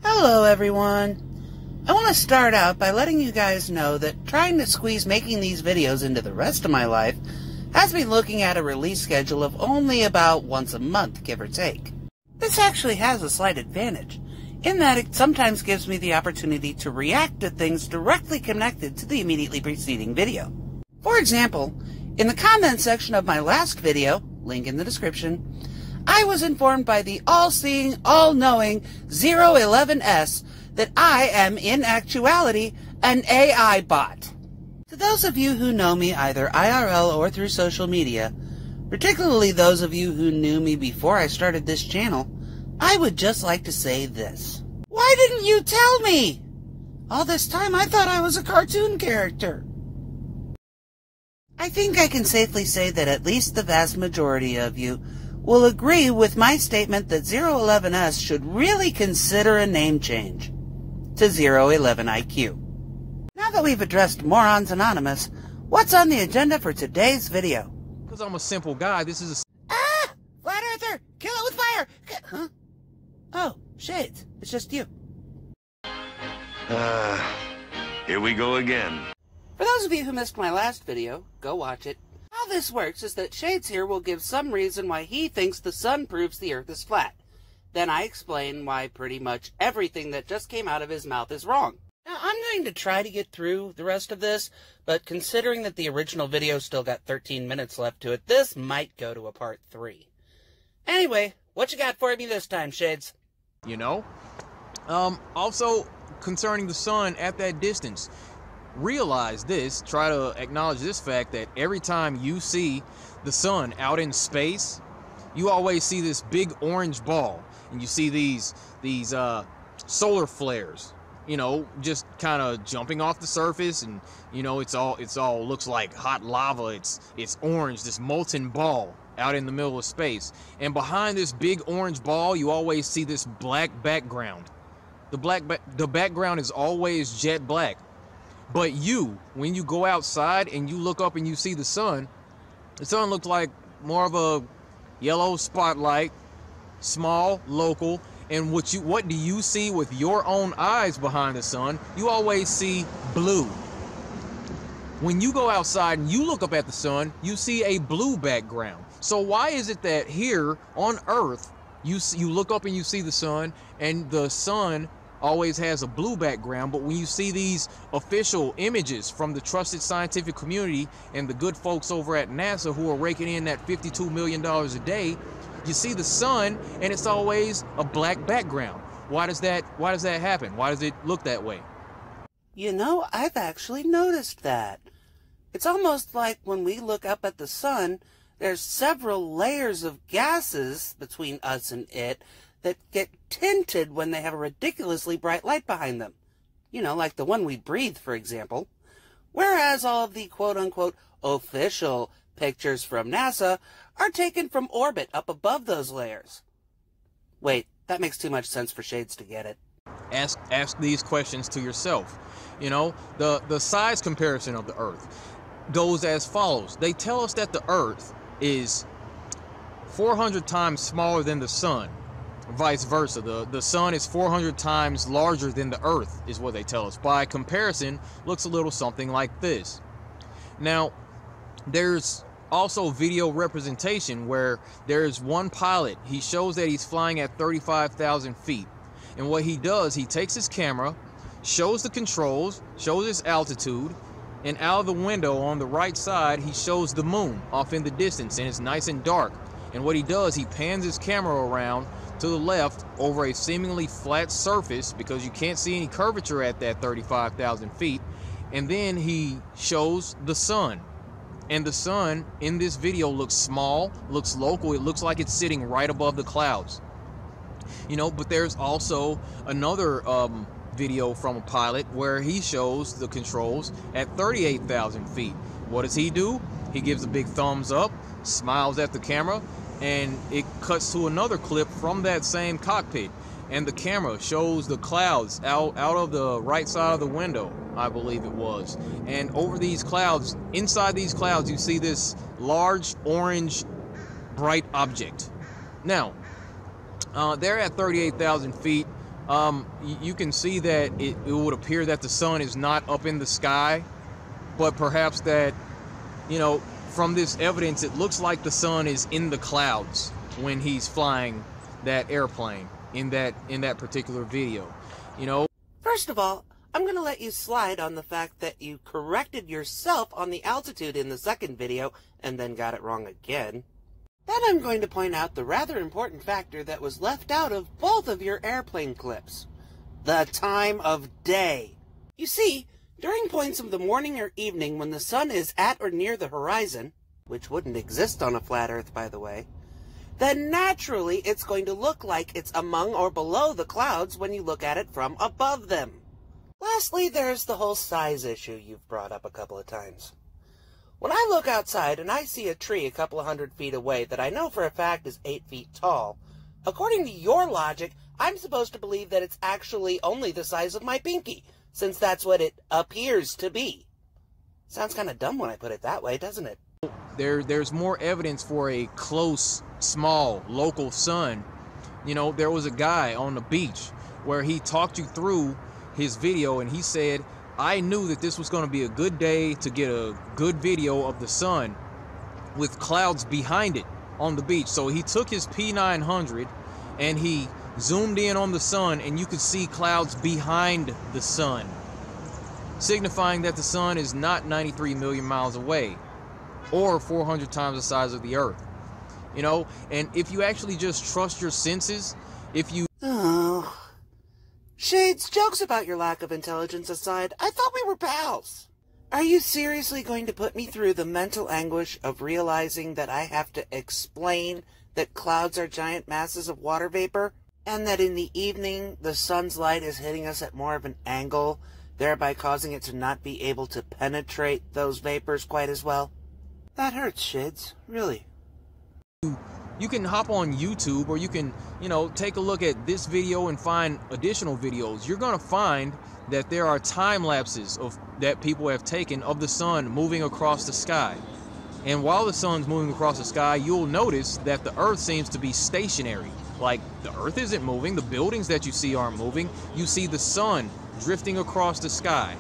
Hello everyone! I want to start out by letting you guys know that trying to squeeze making these videos into the rest of my life has me looking at a release schedule of only about once a month, give or take. This actually has a slight advantage, in that it sometimes gives me the opportunity to react to things directly connected to the immediately preceding video. For example, in the comments section of my last video, link in the description, I was informed by the all-seeing, all-knowing 011S that I am, in actuality, an AI bot. To those of you who know me either IRL or through social media, particularly those of you who knew me before I started this channel, I would just like to say this. Why didn't you tell me? All this time I thought I was a cartoon character. I think I can safely say that at least the vast majority of you will agree with my statement that 011S should really consider a name change to 011 IQ. Now that we've addressed Morons Anonymous, what's on the agenda for today's video? Because I'm a simple guy, this is a... Ah! Flat Earther! Kill it with fire! Huh? Oh, Shades. It's just you. Here we go again. For those of you who missed my last video, go watch it. How this works is that Shades here will give some reason why he thinks the sun proves the Earth is flat. Then I explain why pretty much everything that just came out of his mouth is wrong. Now, I'm going to try to get through the rest of this, but considering that the original video still got 13 minutes left to it, this might go to a part 3. Anyway, what you got for me this time, Shades? You know? Also, concerning the sun at that distance, realize this, try to acknowledge this fact that every time you see the sun out in space, you always see this big orange ball, and you see these solar flares, you know, just kind of jumping off the surface, and you know, it's all looks like hot lava. It's orange, this molten ball out in the middle of space, and behind this big orange ball you always see this black background. The background is always jet black. But when you go outside and you look up and you see the sun looks like more of a yellow spotlight, small, local, and what do you see with your own eyes behind the sun? You always see blue. When you go outside and you look up at the sun, you see a blue background. So why is it that here on Earth, you look up and you see the sun, and the sun always has a blue background, but when you see these official images from the trusted scientific community and the good folks over at NASA who are raking in that $52 million a day, you see the sun and it's always a black background. Why does that happen? Why does it look that way? You know, I've actually noticed that. It's almost like when we look up at the sun, there's several layers of gases between us and it that get tinted when they have a ridiculously bright light behind them. You know, like the one we breathe, for example. Whereas all of the quote-unquote official pictures from NASA are taken from orbit up above those layers. Wait, that makes too much sense for Shades to get it. Ask these questions to yourself. You know, the size comparison of the Earth goes as follows. They tell us that the Earth is 400 times smaller than the sun. Vice versa, the sun is 400 times larger than the Earth, is what they tell us. By comparison, looks a little something like this. Now, there's also video representation where there's one pilot. He shows that he's flying at 35,000 feet. And what he does, he takes his camera, shows the controls, shows his altitude, and out of the window on the right side, he shows the moon off in the distance, and it's nice and dark. And what he does, he pans his camera around to the left over a seemingly flat surface because you can't see any curvature at that 35,000 feet. And then he shows the sun. And the sun in this video looks small, looks local, it looks like it's sitting right above the clouds. You know, but there's also another video from a pilot where he shows the controls at 38,000 feet. What does he do? He gives a big thumbs up, smiles at the camera, and it cuts to another clip from that same cockpit. and the camera shows the clouds out of the right side of the window, I believe it was. And over these clouds, inside these clouds, you see this large orange bright object. Now, they're at 38,000 feet. You can see that it would appear that the sun is not up in the sky, but perhaps that, you know, from this evidence, it looks like the sun is in the clouds when he's flying that airplane in that particular video, you know. First of all, I'm going to let you slide on the fact that you corrected yourself on the altitude in the second video and then got it wrong again. Then I'm going to point out the rather important factor that was left out of both of your airplane clips. The time of day. You see, during points of the morning or evening when the sun is at or near the horizon, which wouldn't exist on a flat Earth, by the way, then naturally it's going to look like it's among or below the clouds when you look at it from above them. Lastly, there's the whole size issue you've brought up a couple of times. When I look outside and I see a tree a couple of 100 feet away that I know for a fact is 8 feet tall, according to your logic, I'm supposed to believe that it's actually only the size of my pinky, since that's what it appears to be. Sounds kind of dumb when I put it that way, doesn't it? There's more evidence for a close, small, local sun. You know, there was a guy on the beach where he talked you through his video, and he said, I knew that this was going to be a good day to get a good video of the sun with clouds behind it on the beach. So he took his P900 and he zoomed in on the sun, and you could see clouds behind the sun, signifying that the sun is not 93 million miles away or 400 times the size of the Earth. You know, and if you actually just trust your senses, if you... Oh. Shades, jokes about your lack of intelligence aside, I thought we were pals. Are you seriously going to put me through the mental anguish of realizing that I have to explain that clouds are giant masses of water vapor, and that in the evening the sun's light is hitting us at more of an angle, thereby causing it to not be able to penetrate those vapors quite as well? That hurts, Shades, really. You can hop on YouTube, or you can, you know, take a look at this video and find additional videos. You're going to find that there are time lapses that people have taken of the sun moving across the sky. And while the sun's moving across the sky, you'll notice that the Earth seems to be stationary. Like, the Earth isn't moving, the buildings that you see aren't moving. You see the sun drifting across the sky.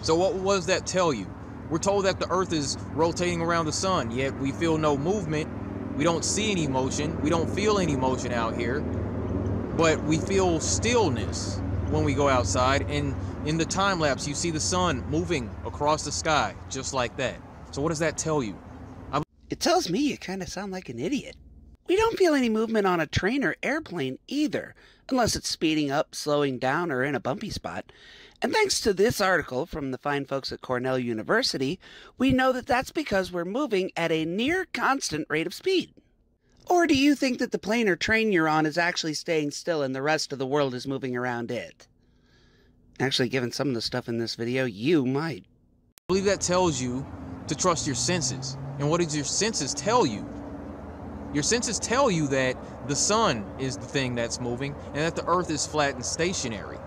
So what does that tell you? We're told that the Earth is rotating around the sun, yet we feel no movement. We don't see any motion. We don't feel any motion out here. But we feel stillness when we go outside. And in the time lapse, you see the sun moving across the sky, just like that. So what does that tell you? It tells me you kind of sound like an idiot. We don't feel any movement on a train or airplane either, unless it's speeding up, slowing down, or in a bumpy spot. And thanks to this article from the fine folks at Cornell University, we know that that's because we're moving at a near constant rate of speed. Or do you think that the plane or train you're on is actually staying still and the rest of the world is moving around it? Actually, given some of the stuff in this video, you might. I believe that tells you to trust your senses. And what does your senses tell you? Your senses tell you that the sun is the thing that's moving and that the Earth is flat and stationary.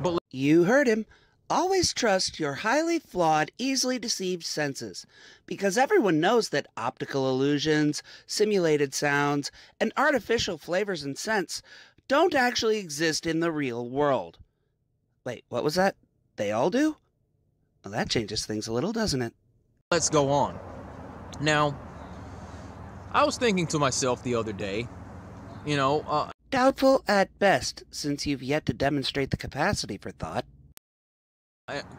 But you heard him. Always trust your highly flawed, easily deceived senses, because everyone knows that optical illusions, simulated sounds, and artificial flavors and scents don't actually exist in the real world. Wait, what was that? They all do? Well, that changes things a little, doesn't it? let's go on. Now, I was thinking to myself the other day, doubtful at best, since you've yet to demonstrate the capacity for thought.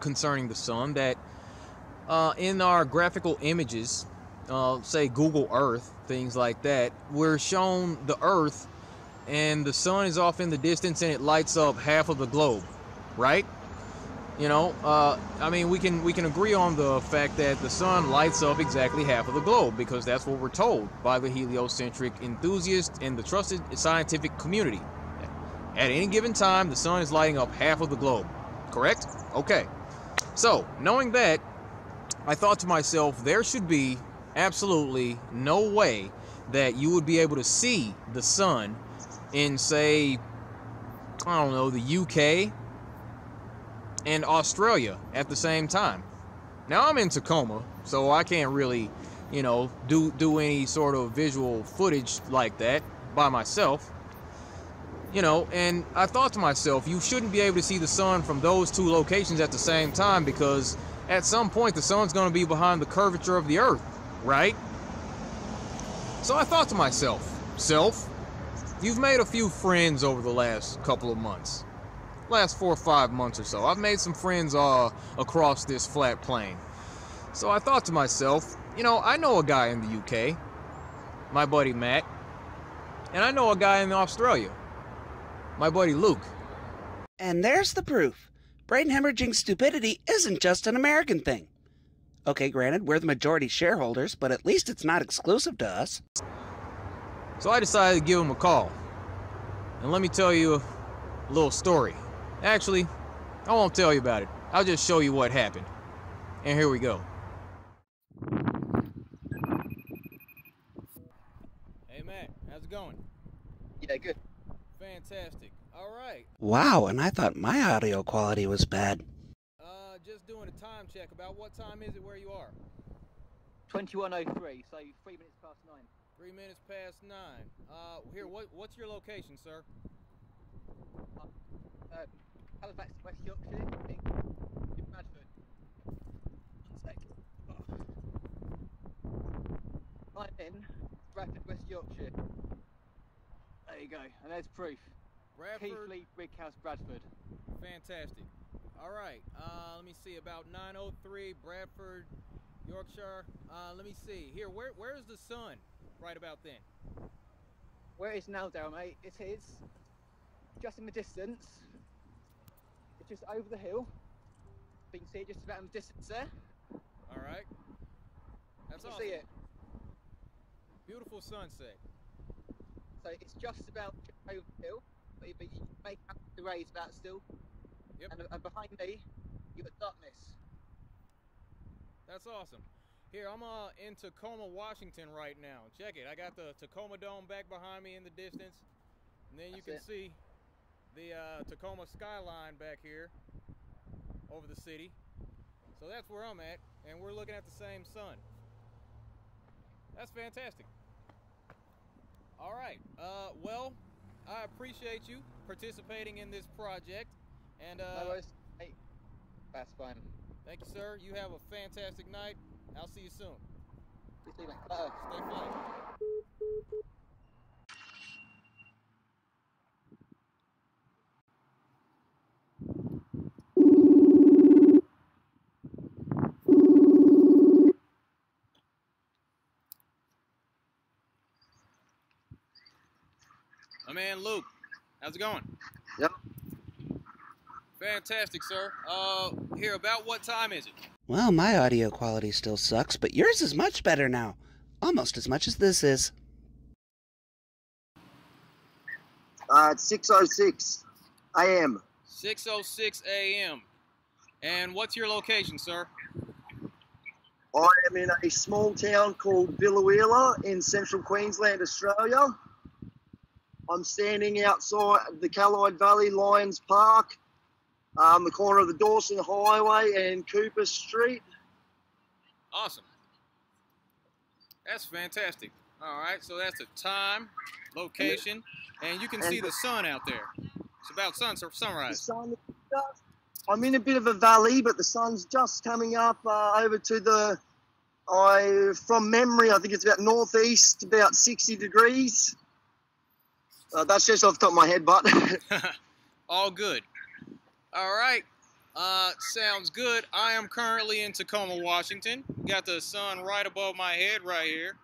Concerning the sun, that in our graphical images, say Google Earth, things like that, we're shown the Earth and the sun is off in the distance and it lights up half of the globe, right? I mean, we can agree on the fact that the sun lights up exactly half of the globe, because that's what we're told by the heliocentric enthusiasts and the trusted scientific community. At any given time, the sun is lighting up half of the globe, correct? Okay. So, knowing that, I thought to myself, there should be absolutely no way that you would be able to see the sun in, say, I don't know, the UK and Australia at the same time. Now I'm in Tacoma, so I can't really, you know, do any sort of visual footage like that by myself. You know, and I thought to myself, you shouldn't be able to see the sun from those two locations at the same time, because at some point the sun's going to be behind the curvature of the earth, right? So I thought to myself, you've made a few friends over the last couple of months. Last 4 or 5 months or so. I've made some friends across this flat plain. So I thought to myself, you know, I know a guy in the UK, my buddy Matt, and I know a guy in Australia, my buddy Luke. And there's the proof. Brain hemorrhaging stupidity isn't just an American thing. Okay, granted, we're the majority shareholders, but at least it's not exclusive to us. So I decided to give him a call. And let me tell you a little story. Actually, I won't tell you about it. I'll just show you what happened. And here we go. Hey Matt, how's it going? Yeah, good. Fantastic. All right. Wow, and I thought my audio quality was bad. Just doing a time check. About what time is it where you are? 21:03, so 3 minutes past 9. 3 minutes past 9. Here, what's your location, sir? Halifax, West Yorkshire, in Bradford. 1 sec. I'm in Bradford, West Yorkshire. There you go, and there's proof. Bradford. Keithley, Brickhouse, Bradford. Fantastic. All right. Let me see. About 9:03, Bradford, Yorkshire. Let me see. Here, where's the sun? Right about then. Where it is now, Darryl, mate? It is just in the distance. It's just over the hill. You can see it just about in the distance there. All right. That's You awesome. see it. Beautiful sunset. So it's just about over the hill, but you make out the rays about still. Yep. And behind me, you've got darkness. That's awesome. Here, I'm in Tacoma, Washington right now. Check it. I got the Tacoma Dome back behind me in the distance. And then you can see the Tacoma skyline back here over the city. So that's where I'm at, and we're looking at the same sun. That's fantastic. All right. Well, I appreciate you participating in this project. And No worries. Hey, that's fine. thank you, sir. You have a fantastic night. I'll see you soon. You see, mate. Stay fly. My man Luke, how's it going? Yep. Fantastic, sir. Here, about what time is it? Well, my audio quality still sucks, but yours is much better now. Almost as much as this is. It's 6:06 a.m. 6:06 a.m. And what's your location, sir? I am in a small town called Biloela in central Queensland, Australia. I'm standing outside the Callide Valley Lions Park, the corner of the Dawson Highway and Cooper Street. Awesome. That's fantastic. All right, so that's the time, location, and you can see the sun out there. It's about sunrise. I'm in a bit of a valley, but the sun's just coming up over to from memory, I think it's about northeast, about 60 degrees. That's just off the top of my head, but All good. All right. Sounds good. I am currently in Tacoma, Washington. Got the sun right above my head right here,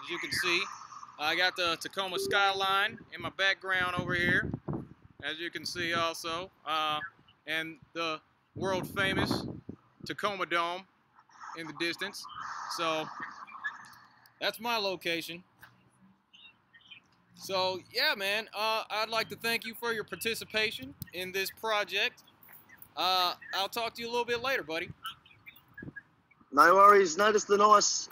as you can see. I got the Tacoma skyline in my background over here, as you can see also, and the world famous Tacoma Dome in the distance. So that's my location. So yeah, man, I'd like to thank you for your participation in this project. I'll talk to you a little bit later, buddy. no worries. Notice the nice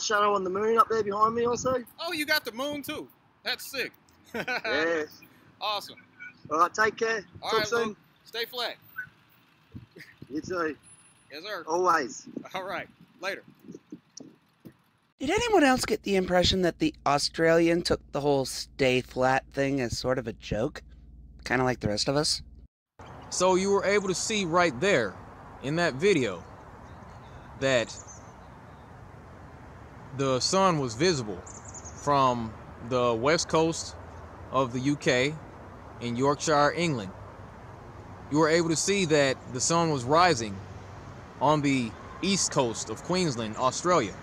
shadow on the moon up there behind me also. Oh, you got the moon too. That's sick. Yeah. Awesome. All right, take care. All Talk right, soon. Luke. Stay flat. You too. Yes, sir. Always. All right. Later. Did anyone else get the impression that the Australian took the whole stay flat thing as sort of a joke? Kind of like the rest of us? So you were able to see right there in that video that the sun was visible from the west coast of the UK in Yorkshire, England. You were able to see that the sun was rising on the east coast of Queensland, Australia.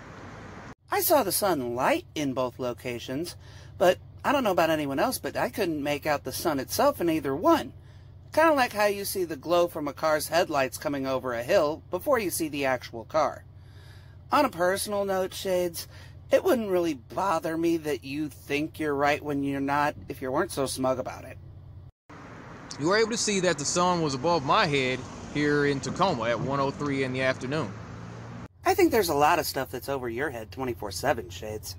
I saw the sun light in both locations, but I don't know about anyone else, but I couldn't make out the sun itself in either one. Kind of like how you see the glow from a car's headlights coming over a hill before you see the actual car. On a personal note, Shades, it wouldn't really bother me that you think you're right when you're not if you weren't so smug about it. You were able to see that the sun was above my head here in Tacoma at 1:03 in the afternoon. I think there's a lot of stuff that's over your head 24/7, Shades.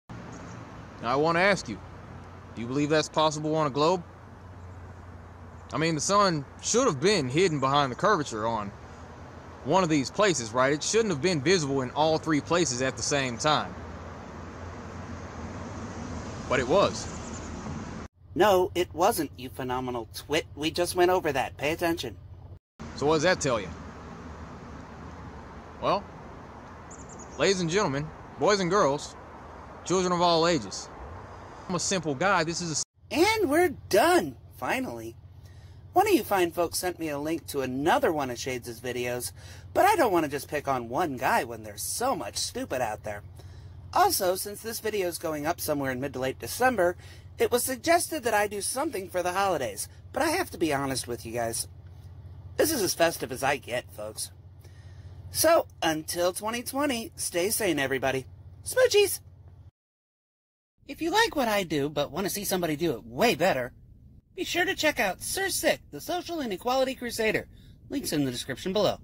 Now I want to ask you, do you believe that's possible on a globe? I mean, the sun should have been hidden behind the curvature on one of these places, right? It shouldn't have been visible in all three places at the same time. But it was. No, it wasn't, you phenomenal twit. We just went over that. Pay attention. So what does that tell you? Well, ladies and gentlemen, boys and girls, children of all ages, I'm a simple guy. This is a... And we're done, finally. One of you fine folks sent me a link to another one of Shades' videos, but I don't want to just pick on one guy when there's so much stupid out there. Also, since this video is going up somewhere in mid to late December, it was suggested that I do something for the holidays, but I have to be honest with you guys. This is as festive as I get, folks. So, until 2020, stay sane, everybody. Smoochies! If you like what I do, but want to see somebody do it way better, be sure to check out Sir Sick, the Social Inequality Crusader. Links in the description below.